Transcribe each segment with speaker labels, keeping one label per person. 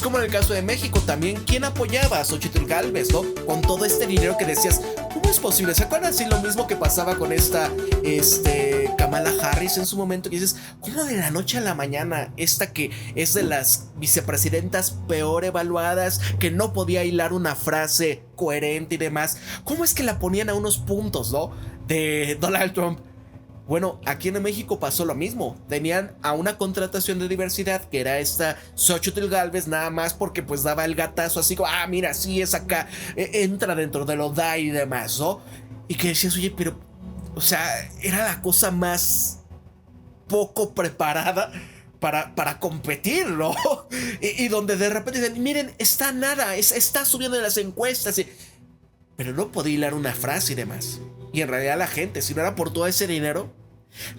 Speaker 1: como en el caso de México también, ¿quién apoyaba a Xochitl Gálvez, no? Con todo este dinero que decías, ¿cómo es posible? ¿Se acuerdan? Sí, lo mismo que pasaba con esta, Kamala Harris en su momento, que dices, ¿cómo de la noche a la mañana esta que es de las vicepresidentas peor evaluadas, que no podía hilar una frase coherente y demás, cómo es que la ponían a unos puntos, ¿no? De Donald Trump? Bueno, aquí en México pasó lo mismo. Tenían a una contratación de diversidad que era esta Xochitl Gálvez, nada más porque pues daba el gatazo así como, mira, sí es acá, entra dentro de lo da y demás, ¿no? Y que decías, oye, pero, o sea, era la cosa más poco preparada para competir, ¿no? Y donde de repente dicen, miren, está nada, está subiendo en las encuestas, pero no podía hilar una frase y demás. Y en realidad la gente, si no era por todo ese dinero,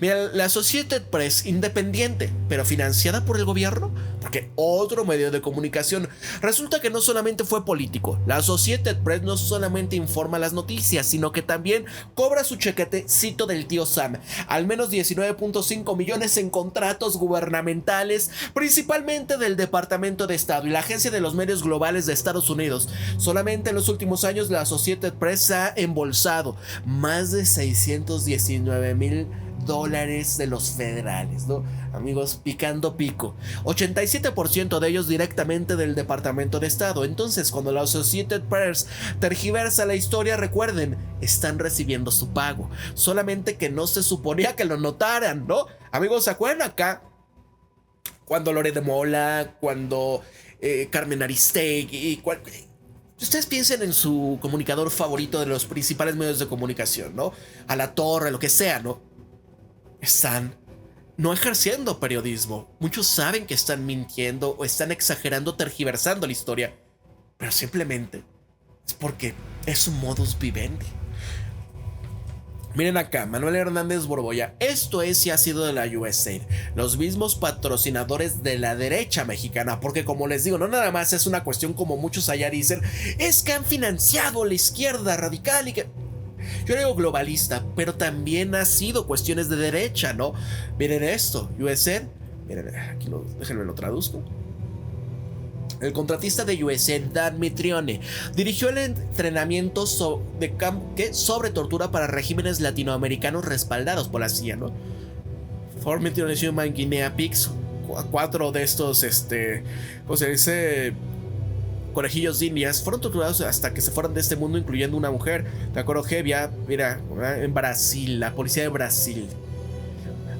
Speaker 1: mira, la Associated Press, independiente, pero financiada por el gobierno, porque otro medio de comunicación, resulta que no solamente fue político. La Associated Press no solamente informa las noticias, sino que también cobra su chequetecito del tío Sam. Al menos 19.5 millones en contratos gubernamentales, principalmente del Departamento de Estado y la Agencia de los Medios Globales de Estados Unidos. Solamente en los últimos años la Associated Press ha embolsado más de 619,000 dólares de los federales, ¿no? Amigos, picando pico. 87% de ellos directamente del Departamento de Estado. Entonces, cuando la Associated Press tergiversa la historia, recuerden, están recibiendo su pago. Solamente que no se suponía que lo notaran, ¿no? Amigos, ¿se acuerdan acá? Cuando Lore de Mola, cuando Carmen Aristegui, ustedes piensen en su comunicador favorito de los principales medios de comunicación, ¿no? A la Torre, lo que sea, ¿no? Están no ejerciendo periodismo. Muchos saben que están mintiendo o están exagerando, tergiversando la historia, pero simplemente es porque es su modus vivendi. Miren acá, Manuel Hernández Borbolla, esto es y ha sido de la USAID, los mismos patrocinadores de la derecha mexicana, porque como les digo, no nada más es una cuestión como muchos allá dicen, es que han financiado la izquierda radical y que... Yo digo globalista, pero también ha sido cuestiones de derecha, ¿no? Miren esto, USAID, miren, aquí déjenme lo traduzco. El contratista de USAID, Dan Mitrione, dirigió el entrenamiento sobre tortura para regímenes latinoamericanos respaldados por la CIA, ¿no? For Mitrione Human Guinea Pigs, 4 de estos, ¿cómo se dice? Conejillos de indias fueron torturados hasta que se fueran de este mundo, incluyendo una mujer. De acuerdo, Hevia, mira, en Brasil, la policía de Brasil.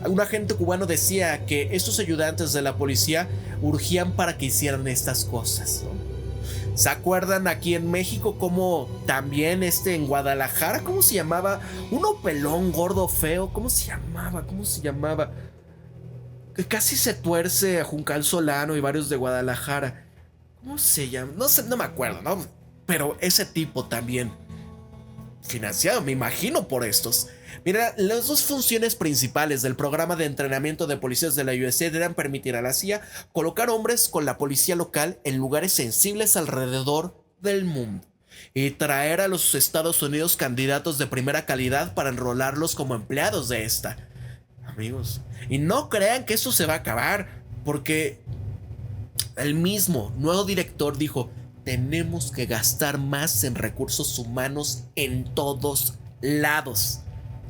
Speaker 1: Un agente cubano decía que estos ayudantes de la policía urgían para que hicieran estas cosas, ¿no? ¿Se acuerdan aquí en México cómo también en Guadalajara, cómo se llamaba? Uno pelón, gordo, feo, ¿cómo se llamaba? Que casi se tuerce a Juncal Solano y varios de Guadalajara. ¿Cómo se llama? No sé, no me acuerdo, ¿no? Pero ese tipo también financiado, me imagino, por estos. Mira, las dos funciones principales del programa de entrenamiento de policías de la USAID eran permitir a la CIA colocar hombres con la policía local en lugares sensibles alrededor del mundo y traer a los Estados Unidos candidatos de primera calidad para enrolarlos como empleados de esta. Amigos, y no crean que esto se va a acabar, porque el mismo nuevo director dijo: tenemos que gastar más en recursos humanos en todos lados.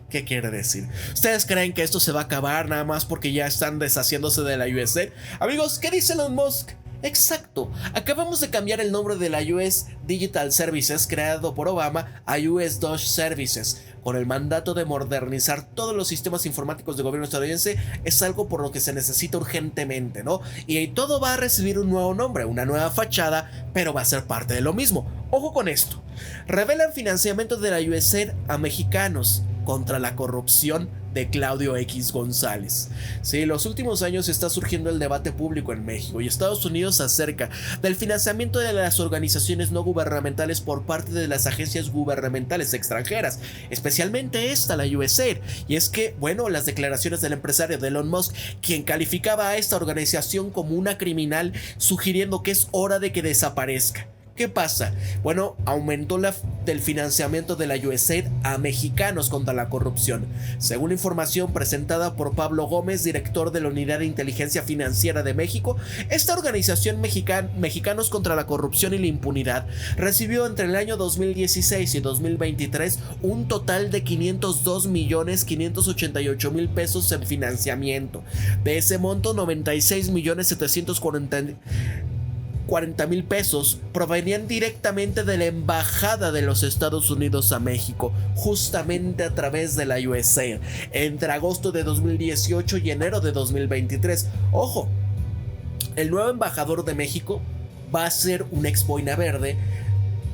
Speaker 1: ¿Qué quiere decir? ¿Ustedes creen que esto se va a acabar nada más porque ya están deshaciéndose de la USAID? Amigos, ¿qué dice Elon Musk? Exacto, acabamos de cambiar el nombre de la US Digital Services creado por Obama a US DOGE Services, con el mandato de modernizar todos los sistemas informáticos del gobierno estadounidense. Es algo por lo que se necesita urgentemente, ¿no? Y todo va a recibir un nuevo nombre, una nueva fachada, pero va a ser parte de lo mismo. Ojo con esto, revelan financiamiento de la USAID a mexicanos contra la corrupción de Claudio X González. Sí, los últimos años está surgiendo el debate público en México y Estados Unidos acerca del financiamiento de las organizaciones no gubernamentales por parte de las agencias gubernamentales extranjeras, especialmente esta, la USAID. Y es que, bueno, las declaraciones del empresario de Elon Musk, quien calificaba a esta organización como una criminal, sugiriendo que es hora de que desaparezca. ¿Qué pasa? Bueno, aumentó del financiamiento de la USAID a mexicanos contra la corrupción. Según información presentada por Pablo Gómez, director de la Unidad de Inteligencia Financiera de México, esta organización Mexicanos contra la Corrupción y la Impunidad recibió entre el año 2016 y 2023 un total de 502.588.000 pesos en financiamiento. De ese monto, 96.740.000 pesos provenían directamente de la Embajada de los Estados Unidos a México, justamente a través de la USAID, entre agosto de 2018 y enero de 2023. Ojo, el nuevo embajador de México va a ser un ex boina verde,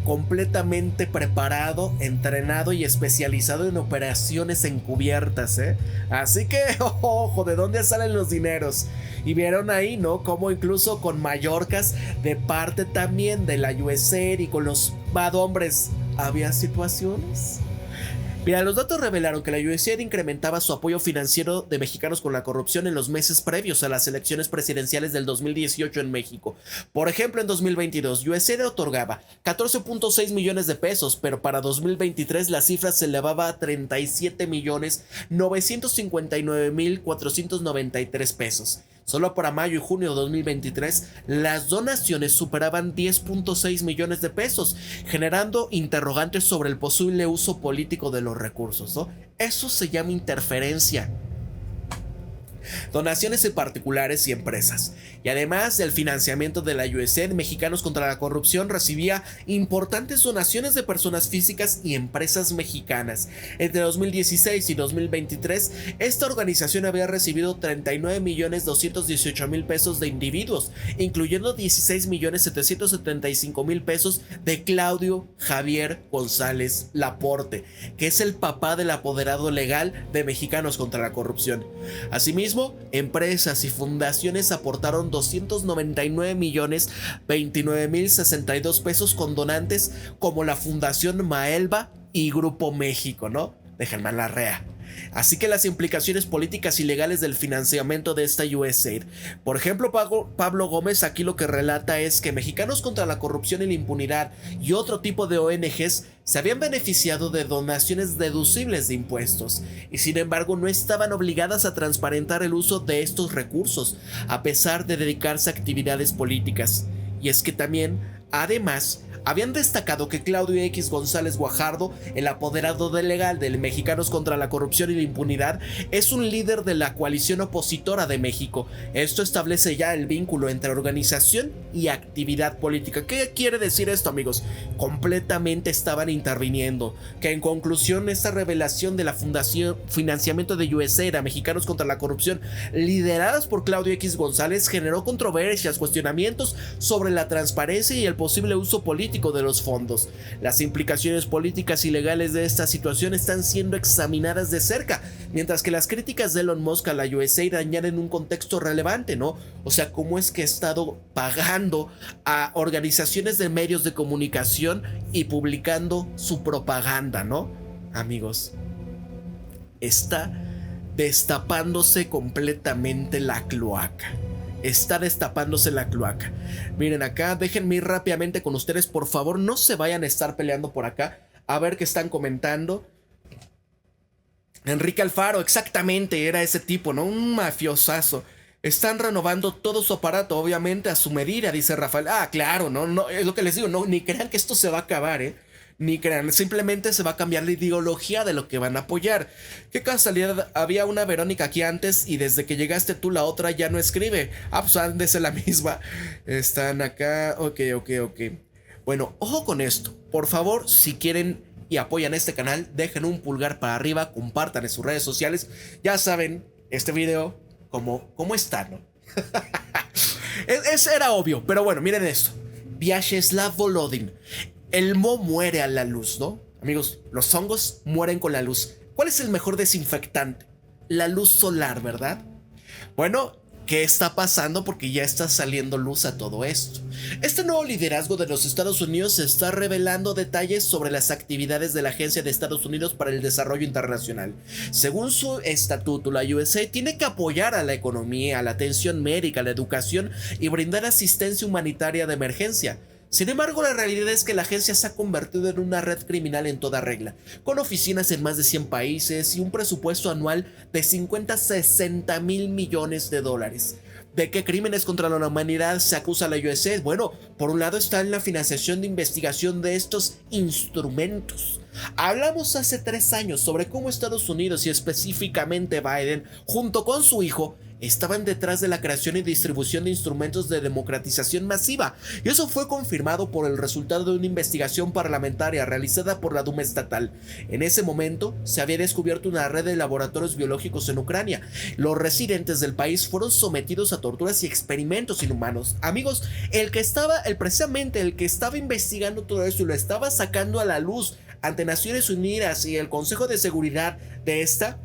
Speaker 1: completamente preparado, entrenado y especializado en operaciones encubiertas, ¿eh? Así que, ojo, ¿de dónde salen los dineros? Y vieron ahí, ¿no? Como incluso con Mallorcas, de parte también de la USAID y con los bad hombres, había situaciones. Mira, los datos revelaron que la USAID incrementaba su apoyo financiero de mexicanos con la corrupción en los meses previos a las elecciones presidenciales del 2018 en México. Por ejemplo, en 2022, USAID otorgaba 14.6 millones de pesos, pero para 2023 la cifra se elevaba a 37.959.493 pesos. Solo para mayo y junio de 2023, las donaciones superaban 10.6 millones de pesos, generando interrogantes sobre el posible uso político de los recursos, ¿no? Eso se llama interferencia. Donaciones en particulares y empresas. Y además del financiamiento de la USAID, Mexicanos contra la Corrupción recibía importantes donaciones de personas físicas y empresas mexicanas. Entre 2016 y 2023, esta organización había recibido 39.218.000 pesos de individuos, incluyendo 16.775.000 pesos de Claudio Javier González Laporte, que es el papá del apoderado legal de Mexicanos contra la Corrupción. Asimismo, empresas y fundaciones aportaron 299.029.062 pesos con donantes como la Fundación Maelba y Grupo México, ¿no? De Germán Larrea. Así que las implicaciones políticas y legales del financiamiento de esta USAID. Por ejemplo, Pablo Gómez aquí lo que relata es que Mexicanos contra la Corrupción y la Impunidad y otro tipo de ONGs se habían beneficiado de donaciones deducibles de impuestos y sin embargo no estaban obligadas a transparentar el uso de estos recursos, a pesar de dedicarse a actividades políticas. Y es que también, además, habían destacado que Claudio X González Guajardo, el apoderado legal de Mexicanos contra la Corrupción y la Impunidad, es un líder de la coalición opositora de México. Esto establece ya el vínculo entre organización y actividad política. ¿Qué quiere decir esto, amigos? Completamente estaban interviniendo. Que en conclusión, esta revelación de la fundación financiamiento de USAID a Mexicanos contra la Corrupción, lideradas por Claudio X González, generó controversias, cuestionamientos sobre la transparencia y el posible uso político de los fondos. Las implicaciones políticas y legales de esta situación están siendo examinadas de cerca, mientras que las críticas de Elon Musk a la USAID añaden un contexto relevante, ¿no? O sea, cómo es que ha estado pagando a organizaciones de medios de comunicación y publicando su propaganda, ¿no? Amigos, está destapándose completamente la cloaca. Está destapándose la cloaca. Miren acá, déjenme ir rápidamente con ustedes, por favor, no se vayan a estar peleando por acá. A ver qué están comentando. Enrique Alfaro, exactamente, era ese tipo, ¿no? Un mafiosazo. Están renovando todo su aparato, obviamente, a su medida, dice Rafael. Ah, claro, no, es lo que les digo, no, ni crean que esto se va a acabar, ¿eh? Ni crean, simplemente se va a cambiar la ideología de lo que van a apoyar. Qué casualidad, había una Verónica aquí antes y desde que llegaste tú la otra ya no escribe. Ah, pues han de ser la misma. Están acá, ok. Bueno, ojo con esto. Por favor, si quieren y apoyan este canal, dejen un pulgar para arriba, compartan en sus redes sociales. Ya saben, este video, cómo está, ¿no? Era obvio, pero bueno, miren esto. Vyacheslav Volodin. El moho muere a la luz, ¿no? Amigos, los hongos mueren con la luz. ¿Cuál es el mejor desinfectante? La luz solar, ¿verdad? Bueno, ¿qué está pasando? Porque ya está saliendo luz a todo esto. Este nuevo liderazgo de los Estados Unidos está revelando detalles sobre las actividades de la Agencia de Estados Unidos para el Desarrollo Internacional. Según su estatuto, la USAID tiene que apoyar a la economía, a la atención médica, a la educación y brindar asistencia humanitaria de emergencia. Sin embargo, la realidad es que la agencia se ha convertido en una red criminal en toda regla, con oficinas en más de 100 países y un presupuesto anual de 50 a 60 mil millones de dólares. ¿De qué crímenes contra la humanidad se acusa a la USAID? Bueno, por un lado está en la financiación de investigación de estos instrumentos. Hablamos hace 3 años sobre cómo Estados Unidos y específicamente Biden, junto con su hijo, estaban detrás de la creación y distribución de instrumentos de democratización masiva, y eso fue confirmado por el resultado de una investigación parlamentaria realizada por la Duma estatal. En ese momento se había descubierto una red de laboratorios biológicos en Ucrania. Los residentes del país fueron sometidos a torturas y experimentos inhumanos. Amigos, precisamente el que estaba investigando todo eso y lo estaba sacando a la luz ante Naciones Unidas y el Consejo de Seguridad de esta,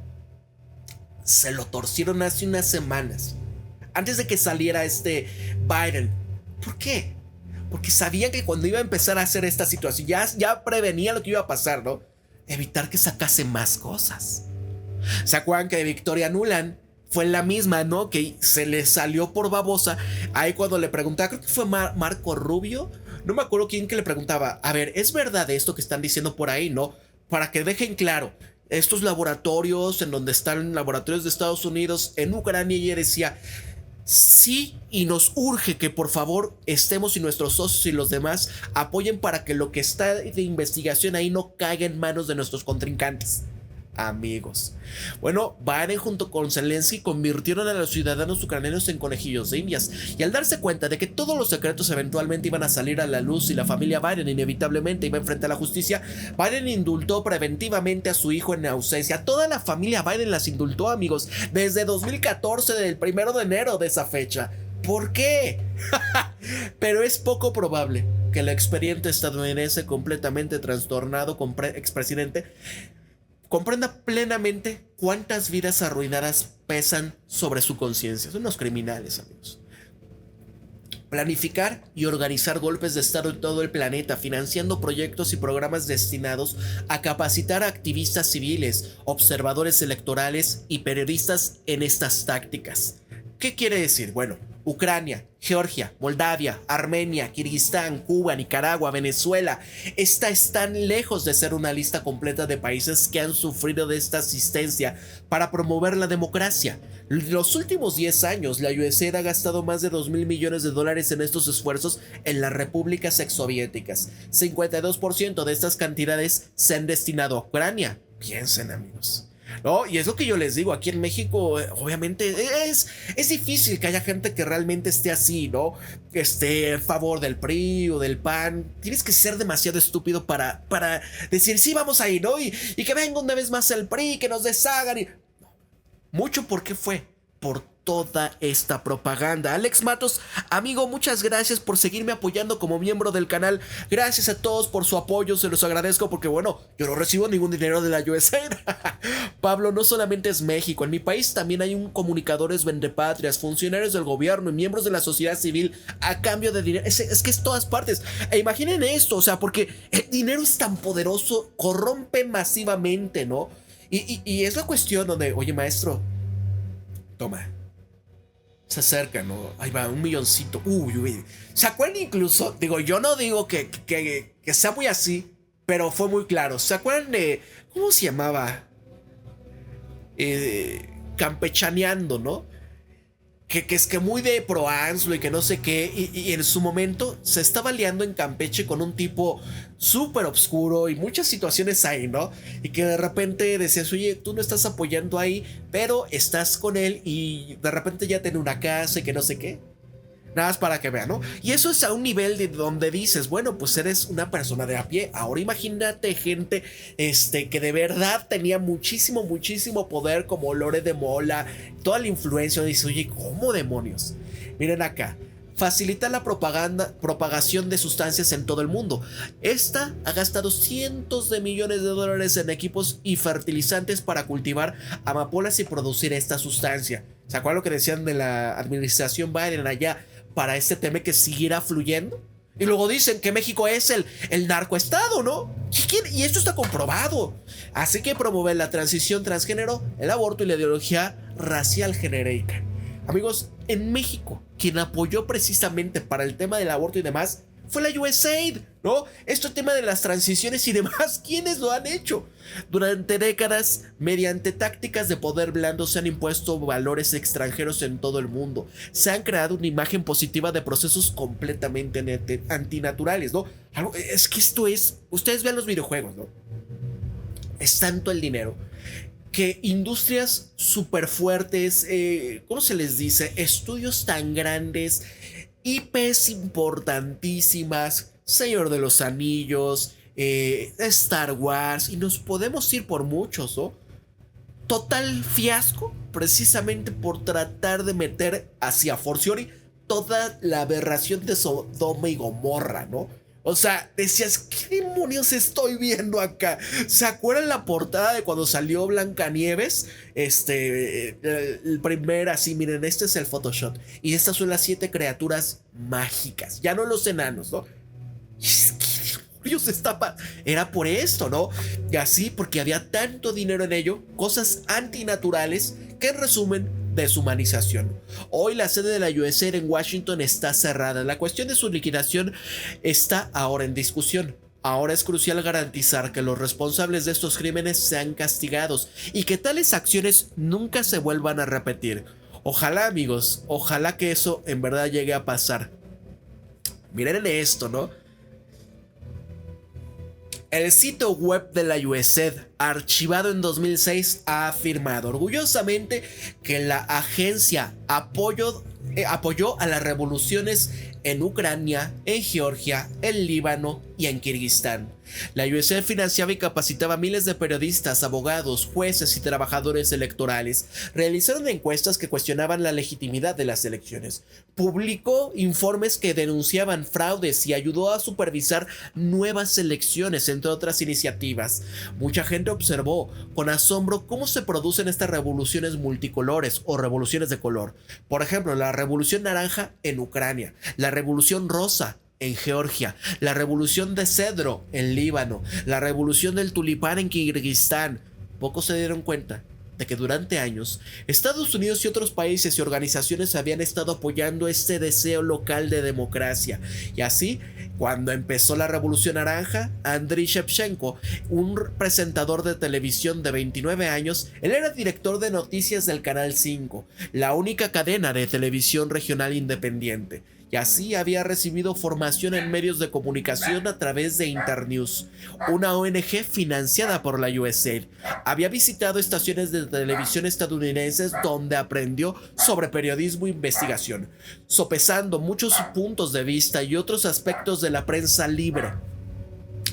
Speaker 1: se lo torcieron hace unas semanas, antes de que saliera Biden. ¿Por qué? Porque sabían que cuando iba a empezar a hacer esta situación, ya prevenía lo que iba a pasar, ¿no? Evitar que sacase más cosas. ¿Se acuerdan que de Victoria Nuland fue la misma, ¿no? Que se le salió por babosa. Ahí cuando le preguntaba, creo que fue Marco Rubio, no me acuerdo quién, que le preguntaba, a ver, ¿es verdad esto que están diciendo por ahí, no? Para que dejen claro, estos laboratorios en donde están laboratorios de Estados Unidos en Ucrania, y ella decía, sí, y nos urge que por favor estemos y nuestros socios y los demás apoyen para que lo que está de investigación ahí no caiga en manos de nuestros contrincantes. Amigos, bueno, Biden junto con Zelensky convirtieron a los ciudadanos ucranianos en conejillos de indias, y al darse cuenta de que todos los secretos eventualmente iban a salir a la luz y la familia Biden inevitablemente iba a enfrentar a la justicia, Biden indultó preventivamente a su hijo en ausencia. Toda la familia Biden las indultó, amigos, desde 2014, del 1 de enero de esa fecha. ¿Por qué? Pero es poco probable que el expediente estadounidense completamente trastornado con expresidente comprenda plenamente cuántas vidas arruinadas pesan sobre su conciencia. Son unos criminales, amigos. Planificar y organizar golpes de estado en todo el planeta, financiando proyectos y programas destinados a capacitar a activistas civiles, observadores electorales y periodistas en estas tácticas. ¿Qué quiere decir? Bueno, Ucrania, Georgia, Moldavia, Armenia, Kirguistán, Cuba, Nicaragua, Venezuela. Esta están lejos de ser una lista completa de países que han sufrido de esta asistencia para promover la democracia. Los últimos 10 años, la USAID ha gastado más de 2.000 millones de dólares en estos esfuerzos en las repúblicas exsoviéticas. 52% de estas cantidades se han destinado a Ucrania. Piensen, amigos. ¿No? Y es lo que yo les digo, aquí en México obviamente es difícil que haya gente que realmente esté así, ¿no? Que esté a favor del PRI o del PAN. Tienes que ser demasiado estúpido para decir, sí, vamos ahí, ¿no? Y que venga una vez más el PRI, que nos deshagan. Mucho, ¿por qué fue? Por toda esta propaganda. Alex Matos, amigo, muchas gracias por seguirme apoyando como miembro del canal. Gracias a todos por su apoyo, se los agradezco porque, bueno, yo no recibo ningún dinero de la USAID. Pablo, no solamente es México, en mi país también hay comunicadores vendepatrias, funcionarios del gobierno y miembros de la sociedad civil a cambio de dinero. Es que es todas partes. E imaginen esto, o sea, porque el dinero es tan poderoso, corrompe masivamente, ¿no? Y es la cuestión donde, oye, maestro, toma. Se acerca, ¿no? Ahí va, 1 milloncito. Uy. ¿Se acuerdan incluso? Digo, yo no digo que sea muy así, pero fue muy claro. ¿Se acuerdan de... ¿Cómo se llamaba? Campechaneando, ¿no? Que es que muy de pro ANSLO y que no sé qué. Y en su momento se estaba liando en Campeche con un tipo súper oscuro y muchas situaciones ahí, ¿no? Y que de repente decías, oye, tú no estás apoyando ahí, pero estás con él y de repente ya tiene una casa y que no sé qué. Nada más para que vean, ¿no? Y eso es a un nivel de donde dices, bueno, pues eres una persona de a pie. Ahora imagínate gente que de verdad tenía muchísimo poder, como Lore de Mola, toda la influencia. Dices, oye, ¿cómo demonios? Miren acá. Facilita la propagación de sustancias en todo el mundo. Esta ha gastado cientos de millones de dólares en equipos y fertilizantes para cultivar amapolas y producir esta sustancia. ¿Se acuerdan lo que decían de la administración Biden allá para este tema que siguiera fluyendo? Y luego dicen que México es el narcoestado, ¿no? Y esto está comprobado. Así que promover la transición transgénero, el aborto y la ideología racial genérica. Amigos, en México, quien apoyó precisamente para el tema del aborto y demás fue la USAID, ¿no? Este tema de las transiciones y demás, ¿quiénes lo han hecho? Durante décadas, mediante tácticas de poder blando, se han impuesto valores extranjeros en todo el mundo. Se han creado una imagen positiva de procesos completamente antinaturales, ¿no? Es que esto es, ustedes vean los videojuegos, ¿no? Es tanto el dinero que industrias súper fuertes, ¿cómo se les dice? Estudios tan grandes, IPs importantísimas, Señor de los Anillos, Star Wars, y nos podemos ir por muchos, ¿no? Total fiasco, precisamente por tratar de meter hacia forciori toda la aberración de Sodoma y Gomorra, ¿no? O sea, decías, ¿qué demonios estoy viendo acá? ¿Se acuerdan la portada de cuando salió Blancanieves? El primer así, miren, este es el Photoshop. Y estas son las 7 criaturas mágicas, ya no los enanos, ¿no? ¿Qué demonios estaba? Era por esto, ¿no? Y así, porque había tanto dinero en ello, cosas antinaturales que en resumen, deshumanización. Hoy la sede de la USAID en Washington está cerrada. La cuestión de su liquidación está ahora en discusión. Ahora es crucial garantizar que los responsables de estos crímenes sean castigados y que tales acciones nunca se vuelvan a repetir. Ojalá, amigos, ojalá que eso en verdad llegue a pasar. Miren esto, ¿no? El sitio web de la USAID, archivado en 2006, ha afirmado orgullosamente que la agencia apoyó a las revoluciones en Ucrania, en Georgia, en Líbano y en Kirguistán. La USAID financiaba y capacitaba a miles de periodistas, abogados, jueces y trabajadores electorales. Realizaron encuestas que cuestionaban la legitimidad de las elecciones. Publicó informes que denunciaban fraudes y ayudó a supervisar nuevas elecciones, entre otras iniciativas. Mucha gente observó con asombro cómo se producen estas revoluciones multicolores o revoluciones de color. Por ejemplo, la revolución naranja en Ucrania, la revolución rosa en Georgia, la revolución de cedro en Líbano, la revolución del tulipán en Kirguistán. Pocos se dieron cuenta de que durante años Estados Unidos y otros países y organizaciones habían estado apoyando este deseo local de democracia. Y así, cuando empezó la Revolución Naranja, Andriy Shevchenko, un presentador de televisión de 29 años, él era director de noticias del Canal 5, la única cadena de televisión regional independiente. Y así había recibido formación en medios de comunicación a través de Internews, una ONG financiada por la USAID. Había visitado estaciones de televisión estadounidenses donde aprendió sobre periodismo e investigación, sopesando muchos puntos de vista y otros aspectos de la prensa libre.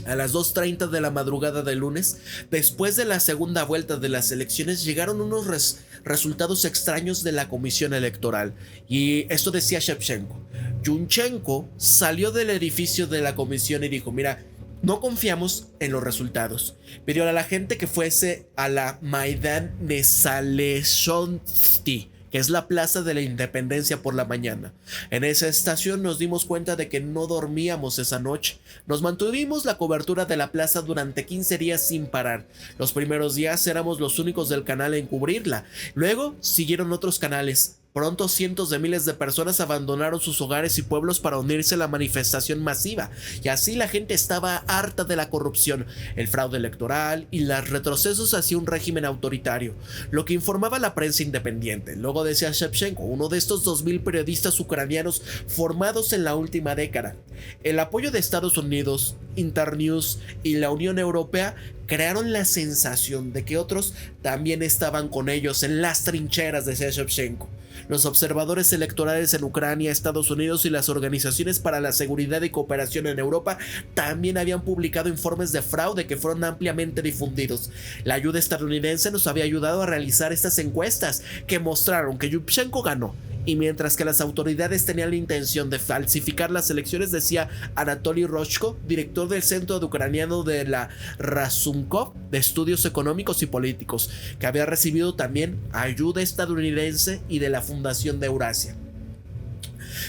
Speaker 1: A las 2:30 de la madrugada del lunes, después de la segunda vuelta de las elecciones, llegaron unos resultados extraños de la comisión electoral. Y esto decía Shevchenko. Yunchenko salió del edificio de la comisión y dijo, mira, no confiamos en los resultados. Pidió a la gente que fuese a la Maidan Nesalezhonsky, que es la Plaza de la Independencia, por la mañana. En esa estación nos dimos cuenta de que no dormíamos esa noche. Nos mantuvimos la cobertura de la plaza durante 15 días sin parar. Los primeros días éramos los únicos del canal en cubrirla. Luego siguieron otros canales. Pronto cientos de miles de personas abandonaron sus hogares y pueblos para unirse a la manifestación masiva, y así la gente estaba harta de la corrupción, el fraude electoral y los retrocesos hacia un régimen autoritario, lo que informaba la prensa independiente. Luego decía Shevchenko, uno de estos 2000 periodistas ucranianos formados en la última década. El apoyo de Estados Unidos, Internews y la Unión Europea crearon la sensación de que otros también estaban con ellos en las trincheras, decía Shevchenko. Los observadores electorales en Ucrania, Estados Unidos y las organizaciones para la seguridad y cooperación en Europa también habían publicado informes de fraude que fueron ampliamente difundidos. La ayuda estadounidense nos había ayudado a realizar estas encuestas que mostraron que Yushchenko ganó. Y mientras que las autoridades tenían la intención de falsificar las elecciones, decía Anatoly Roshko, director del Centro Ucraniano de la Razumkov de Estudios Económicos y Políticos, que había recibido también ayuda estadounidense y de la Fundación de Eurasia.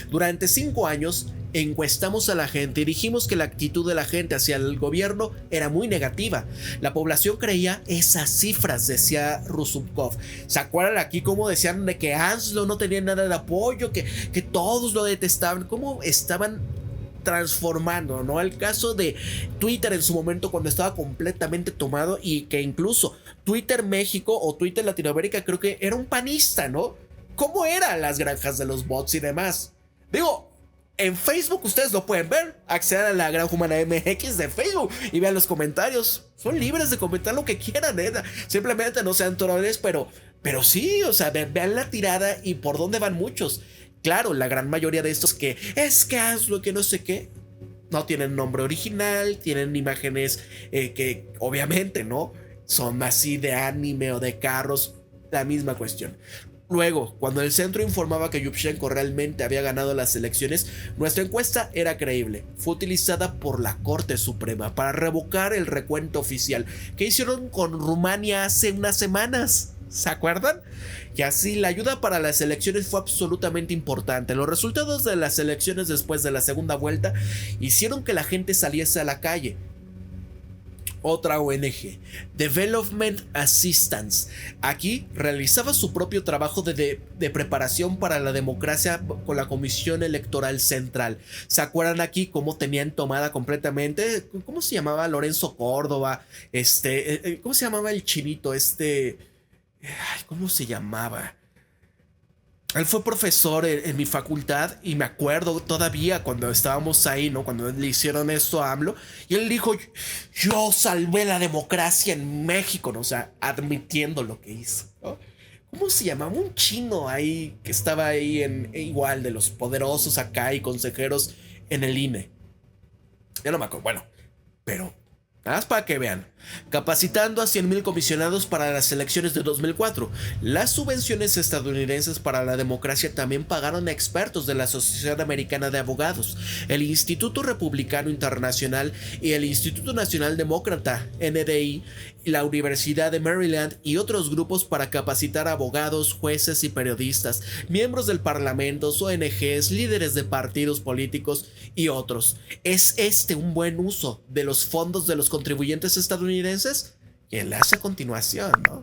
Speaker 1: Durante 5 años encuestamos a la gente y dijimos que la actitud de la gente hacia el gobierno era muy negativa. La población creía esas cifras, decía Rusubkov. ¿Se acuerdan aquí cómo decían de que Anslo no tenía nada de apoyo, que todos lo detestaban? ¿Cómo estaban transformando, ¿no? El caso de Twitter en su momento cuando estaba completamente tomado y que incluso Twitter México o Twitter Latinoamérica creo que era un panista, ¿no? ¿Cómo eran las granjas de los bots y demás? Digo, en Facebook ustedes lo pueden ver. Accedan a la Granja Humana MX de Facebook y vean los comentarios. Son libres de comentar lo que quieran, ¿eh? Simplemente no sean troles, pero sí, o sea, vean la tirada y por dónde van muchos. Claro, la gran mayoría de estos que es que hazlo, que no sé qué, no tienen nombre original, tienen imágenes que obviamente, ¿no? Son así de anime o de carros, la misma cuestión. Luego, cuando el centro informaba que Yushchenko realmente había ganado las elecciones, nuestra encuesta era creíble. Fue utilizada por la Corte Suprema para revocar el recuento oficial que hicieron con Rumania hace unas semanas. ¿Se acuerdan? Y así la ayuda para las elecciones fue absolutamente importante. Los resultados de las elecciones después de la segunda vuelta hicieron que la gente saliese a la calle. Otra ONG, Development Assistance. Aquí realizaba su propio trabajo de preparación para la democracia con la Comisión Electoral Central. ¿Se acuerdan aquí cómo tenían tomada completamente? ¿Cómo se llamaba? Lorenzo Córdoba. ¿Cómo se llamaba el chinito? ¿Cómo se llamaba? Él fue profesor en mi facultad y me acuerdo todavía cuando estábamos ahí, ¿no? Cuando le hicieron esto a AMLO y él dijo, yo salvé la democracia en México, ¿no? O sea, admitiendo lo que hizo, ¿no? ¿Cómo se llamaba? Un chino ahí que estaba ahí igual de los poderosos acá y consejeros en el INE. Ya no me acuerdo, bueno, pero nada más para que vean. Capacitando a 100,000 comisionados para las elecciones de 2004. Las subvenciones estadounidenses para la democracia también pagaron a expertos de la Asociación Americana de Abogados, el Instituto Republicano Internacional y el Instituto Nacional Demócrata, NDI, la Universidad de Maryland y otros grupos para capacitar a abogados, jueces y periodistas, miembros del Parlamento, ONGs, líderes de partidos políticos y otros. ¿Es este un buen uso de los fondos de los contribuyentes estadounidenses? Y enlace a continuación, ¿no?